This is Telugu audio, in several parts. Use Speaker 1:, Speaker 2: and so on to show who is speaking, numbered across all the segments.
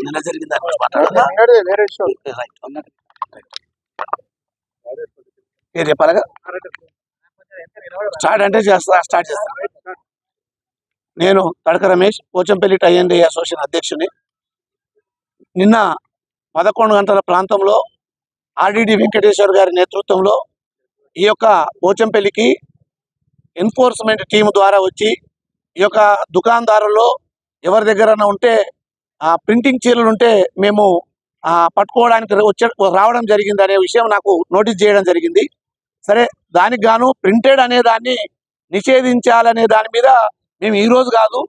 Speaker 1: నిన్న జరిగిన దాని గురించి మాట్లాడాలి. చెప్పాలగా స్టార్ట్ అంటే స్టార్ట్ చేస్తాను. నేను తడక రమేష్, పోచంపల్లి టై&డై అసోసియేషన్ అధ్యక్షుని. నిన్న 11 గంటల ప్రాంతంలో ఆర్డిడి వెంకటేశ్వర్ గారి నేతృత్వంలో ఈ యొక్క పోచంపల్లికి ఎన్ఫోర్స్మెంట్ టీం ద్వారా వచ్చి ఈ యొక్క దుకాణదారుల్లో ఎవరి దగ్గర ఉంటే ప్రింటింగ్ చీరలు ఉంటే మేము పట్టుకోవడానికి రావడం జరిగింది అనే విషయం నాకు నోటీస్ చేయడం జరిగింది. సరే, దానికి గాను ప్రింటెడ్ అనే దాన్ని నిషేధించాలనే దాని మీద మేము ఈరోజు కాదు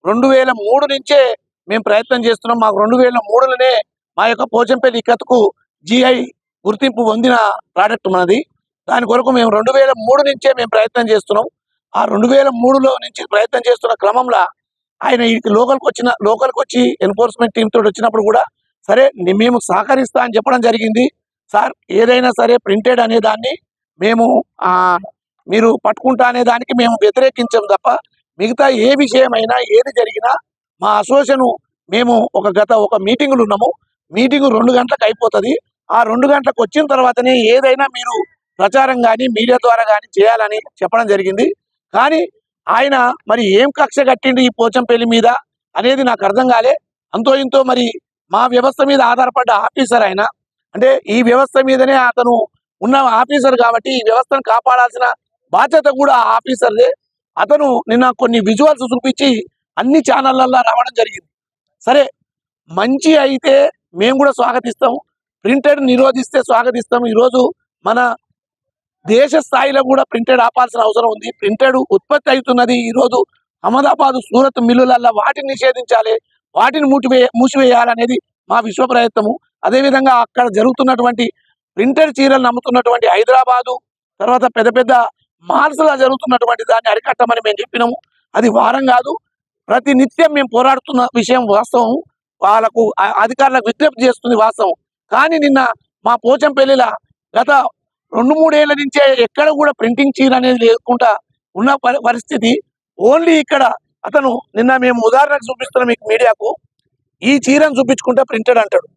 Speaker 1: 2003 నుంచే మేము ప్రయత్నం చేస్తున్నాం. మాకు 2003లోనే మా యొక్క పోచంపల్లి ఇక్కత్కు GI గుర్తింపు పొందిన ప్రోడక్ట్ మనది. దాని కొరకు మేము 2003 నుంచే మేము ప్రయత్నం చేస్తున్నాం. ఆ 2003లో నుంచి ప్రయత్నం చేస్తున్న క్రమంలో ఆయన ఈ లోకల్కి వచ్చి ఎన్ఫోర్స్మెంట్ టీమ్ తోటి వచ్చినప్పుడు కూడా సరే మేము సహకరిస్తా అని చెప్పడం జరిగింది. సార్, ఏదైనా సరే ప్రింటెడ్ అనే దాన్ని మేము మీరు పట్టుకుంటా అనే దానికి మేము వ్యతిరేకించాం తప్ప మిగతా ఏ విషయమైనా ఏది జరిగినా మా అసోసియేషన్ మేము ఒక మీటింగులు ఉన్నాము. మీటింగు 2 గంటలకు అయిపోతుంది. ఆ 2 గంటలకు వచ్చిన తర్వాతనే ఏదైనా మీరు ప్రచారం కానీ మీడియా ద్వారా కానీ చేయాలని చెప్పడం జరిగింది. కానీ ఆయన మరి ఏం కక్ష కట్టిండు ఈ పోచంపల్లి మీద అనేది నాకు అర్థం కాలే. అంతో ఇంతో మరి మా వ్యవస్థ మీద ఆధారపడ్డ ఆఫీసర్ ఆయన, అంటే ఈ వ్యవస్థ మీదనే అతను ఉన్న ఆఫీసర్ కాబట్టి ఈ వ్యవస్థను కాపాడాల్సిన బాధ్యత కూడా ఆ ఆఫీసర్దే. అతను నిన్న కొన్ని విజువల్స్ చూపించి అన్ని ఛానళ్ళల్లో రావడం జరిగింది. సరే, మంచి అయితే మేము కూడా స్వాగతిస్తాం, ప్రింటెడ్ నిరోధిస్తే స్వాగతిస్తాం. ఈరోజు మన దేశ స్థాయిలో కూడా ప్రింటెడ్ ఆపాల్సిన అవసరం ఉంది. ప్రింటెడ్ ఉత్పత్తి అవుతున్నది ఈరోజు అహ్మదాబాద్, సూరత్ మిల్లులల్లో. వాటిని నిషేధించాలి, వాటిని మూసివేయాలనేది మా విశ్వ ప్రయత్నము. అదేవిధంగా అక్కడ జరుగుతున్నటువంటి ప్రింటెడ్ చీరలను అమ్ముతున్నటువంటి హైదరాబాదు తర్వాత పెద్ద పెద్ద మాల్స్లా జరుగుతున్నటువంటి దాన్ని అరికట్టమని మేము చెప్పినాము. అది వారం కాదు, ప్రతి నిత్యం మేము పోరాడుతున్న విషయం వాస్తవం. వాళ్ళకు అధికారులకు విజ్ఞప్తి చేస్తుంది వాస్తవం. కానీ నిన్న మా పోచంపల్లిలో గత 2-3 ఏళ్ల నుంచే ఎక్కడ కూడా ప్రింటింగ్ చీర అనేది లేకుండా ఉన్న పరిస్థితి. ఓన్లీ ఇక్కడ అతను నిన్న మేము ఉదాహరణకు చూపిస్తున్నాం మీకు మీడియాకు, ఈ చీరను చూపించుకుంటే ప్రింటెడ్ అంటాడు.